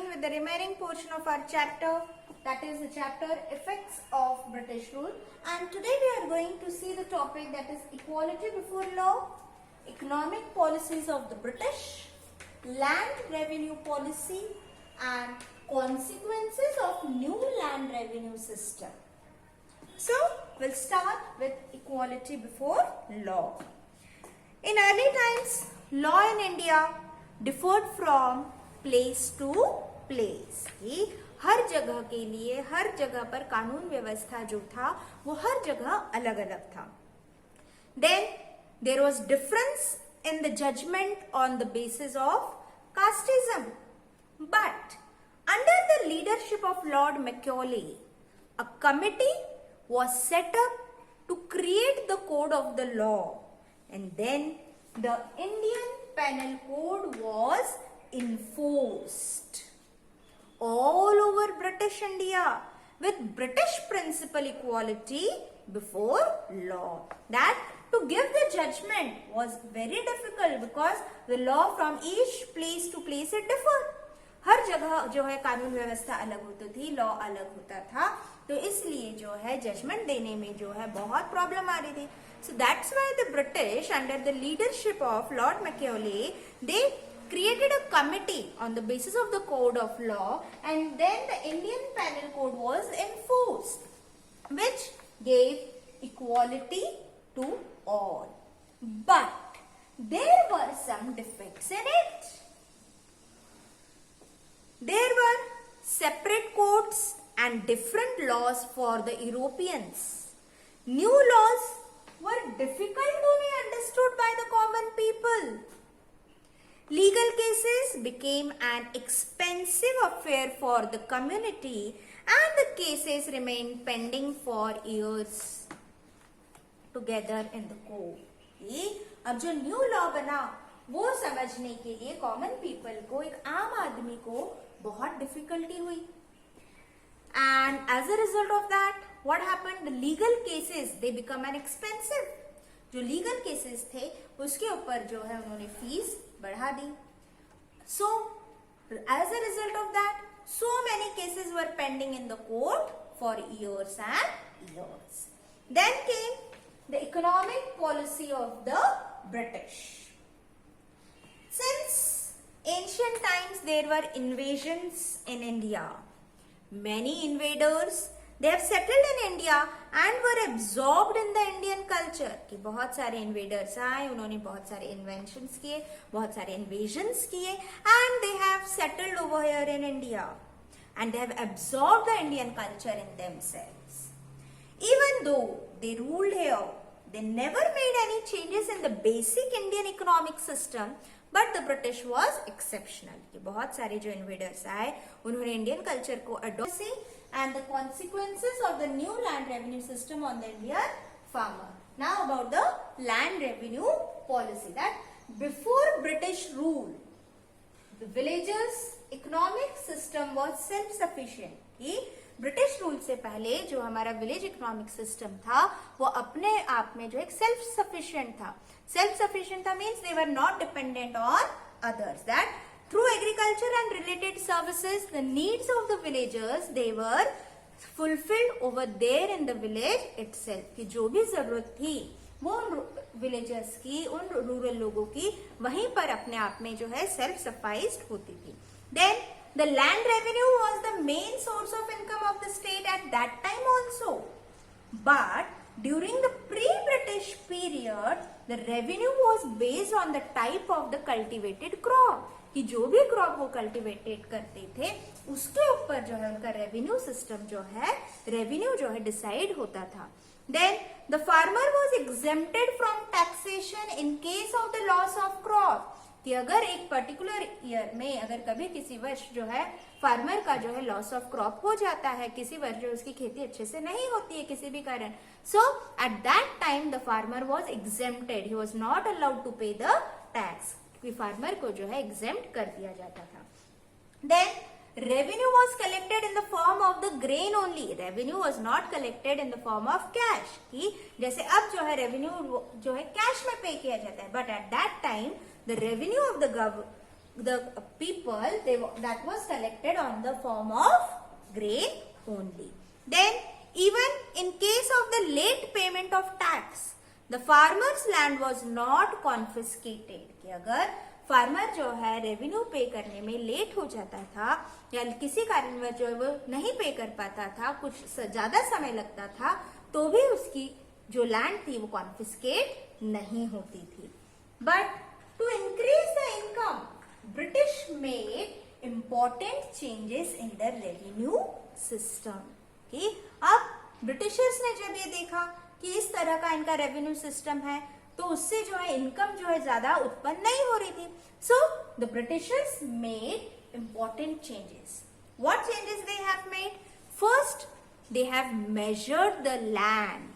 again with the remaining portion of our chapter, that is the chapter Effects of British Rule, and today we are going to see the topic that is equality before law, economic policies of the British, land revenue policy and consequences of new land revenue system. So we'll start with equality before law. In early times, law in India differed from place to place. हर जगह के लिए हर जगह पर कानून व्यवस्था जो था वो हर जगह अलग अलग था. Then there was difference in the judgment on the basis of casteism. But under the leadership of Lord Macaulay, a committee was set up to create the code of the law, and then the Indian Penal Code was enforced all over British India with British principal equality before law. That to give the judgment was very difficult because the law from each place to place it differed. हर जगह जो है कानून व्यवस्था अलग होती थी, law अलग होता था, तो इसलिए जो है जजमेंट देने में जो है बहुत प्रॉब्लम आ रही थी. So that's why the British, under the leadership of Lord Macaulay, they created a committee on the basis of the code of law, and then the Indian Penal Code was enforced, which gave equality to all. But there were some defects in it. There were separate codes and different laws for the Europeans. New laws were difficult to be understood by the common people. Legal cases became an expensive affair for the community, and the cases remained pending for years together in the court. अब जो new law बना वो समझने के लिए common people को, एक आम आदमी को बहुत डिफिकल्टी हुई. And as a result of that what happened, the legal cases they become an expensive. जो लीगल केसेस थे उसके ऊपर जो है उन्होंने फीस बढ़ा दी. So as a result of that so many cases were pending in the court for years and years. Then came the economic policy of the British. Since ancient times there were invasions in India. Many invaders, they have settled in India and were absorbed in the Indian culture. कि बहुत सारे invaders आए, उन्होंने बहुत सारे inventions किए, बहुत सारे invasions किए, and they have settled over here in India, and they have absorbed the Indian culture in themselves. Even though they ruled here, they never made any changes in the basic Indian economic system. But the British was exceptional. कि बहुत सारे जो invaders आए उन्होंने Indian culture को adopt, and the consequences of the new land revenue system on the Indian farmer. Now about the land revenue policy, that before British rule, the villagers' economic system was self-sufficient. कि British rule से पहले जो हमारा village economic system था वो अपने आप में जो एक सेल्फ सफिशिएंट था. सेल्फ सफिशिएंट था means they were not dependent on others. That through agriculture and related services the needs of the villagers they were fulfilled over there in the village itself. कि जो भी जरूरत थी वो उन villagers की, उन रूरल लोगों की वहीं पर अपने आप में जो है सेल्फ सफाइज्ड होती थी. Then the land revenue was the main source of income of the state at that time also. But during the pre-British period, the revenue was based on the type of the cultivated crop. कि जो भी crop वो cultivated करते थे उसके ऊपर जो है उनका रेवेन्यू सिस्टम जो है, रेवेन्यू जो है डिसाइड होता था. Then the farmer was exempted from taxation in case of the loss of crop. कि अगर एक पर्टिकुलर ईयर में अगर कभी किसी वर्ष जो है फार्मर का जो है लॉस ऑफ क्रॉप हो जाता है, किसी वर्ष जो उसकी खेती अच्छे से नहीं होती है किसी भी कारण, so at that time the farmer was exempted. He was not allowed to pay the tax. कि फार्मर को जो है एग्जेम्प्ट कर दिया जाता था. Then revenue was collected in the form of the grain only. Revenue was not collected in the form of cash. कि जैसे अब जो है revenue जो है कैश में पे किया जाता है, but at that time the revenue of the the people, that was collected on the form of grain only. Then even in case of the late payment of tax, the farmer's land was not confiscated. कि अगर farmer जो है revenue पे करने में late हो जाता था या किसी कारणवश जो है वो नहीं पे कर पाता था, कुछ ज्यादा समय लगता था, तो भी उसकी जो लैंड थी वो कॉन्फिस्केट नहीं होती थी. But to increase the income, British made important changes in the revenue system. अब ब्रिटिशर्स ने जब ये देखा कि इस तरह का इनका रेवेन्यू सिस्टम है, तो उससे जो है इनकम जो है ज्यादा उत्पन्न नहीं हो रही थी. So the Britishers made important changes. What changes they have made? First, they have measured the land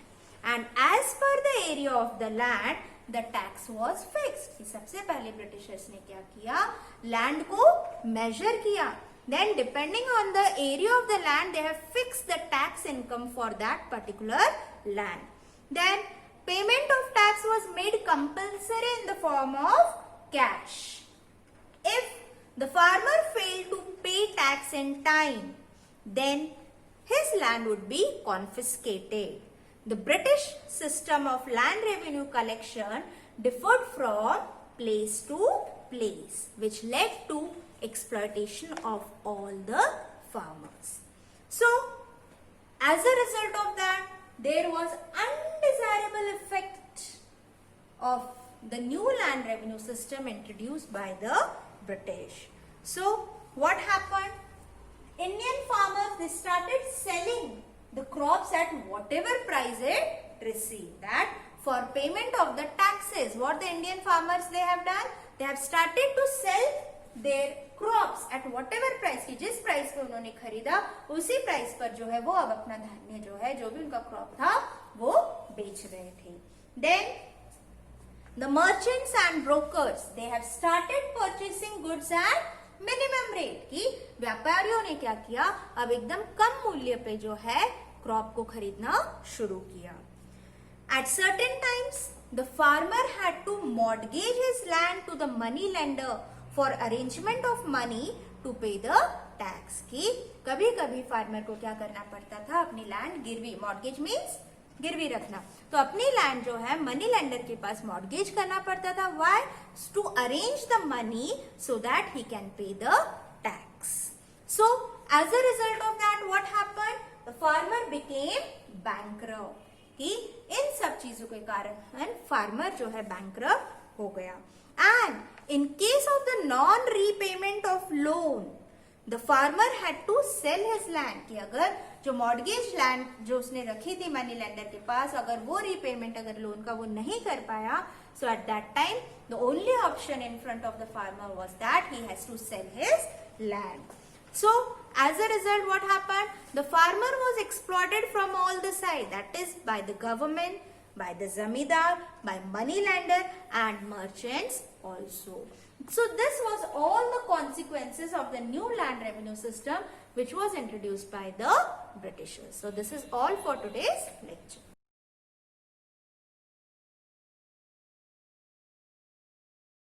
and as per the area of the land the tax was fixed. सबसे पहले ब्रिटिशर्स ने क्या किया? लैंड को major किया. Then depending on the area of the land they have fixed the tax income for that particular land. Then payment of tax was made compulsory in the form of cash. If the farmer failed to pay tax in time, then his land would be confiscated. The British system of land revenue collection differed from place to place, which led to exploitation of all the farmers. So, as a result of that, there was undesirable effect of the new land revenue system introduced by the British. So, what happened? Indian farmers, they started selling the crops at whatever price it received. That for payment of the taxes, what the Indian farmers they have done? They have started to sell their crops at whatever price की जिस price पे उन्होंने खरीदा उसी price पर जो है वो अब अपना धान्य जो है जो भी उनका क्रॉप था वो बेच रहे थे. Then the merchants and brokers, they have started purchasing goods at minimum rate. की व्यापारियों ने क्या किया? अब एकदम कम मूल्य पे जो है क्रॉप को खरीदना शुरू किया. At certain times, the farmer had to mortgage his land to the money lender for arrangement of money to pay the tax. की कभी कभी फार्मर को क्या करना पड़ता था? अपनी लैंड गिरवी, मॉर्गेज मीन्स गिरवी रखना, तो अपनी लैंड जो है मनी लेंडर के पास मॉर्गेज करना पड़ता था. Why? To arrange the money so that he can pay the tax. So as a result of that what happened? The farmer became bankrupt. कि इन सब चीजों के कारण फार्मर जो है बैंकरप्ट हो गया. And in case of the non repayment of loan, the farmer had to sell his land. कि अगर जो मॉर्गेज लैंड जो उसने रखी थी मनी लेंडर के पास, अगर वो रीपेमेंट अगर लोन का वो नहीं कर पाया, so at that time the only option in front of the farmer was that he has to sell his land. So, as a result, what happened? The farmer was exploited from all the sides. That is by the government, by the zamindar, by money lender and merchants also. So, this was all the consequences of the new land revenue system which was introduced by the Britishers. So, this is all for today's lecture.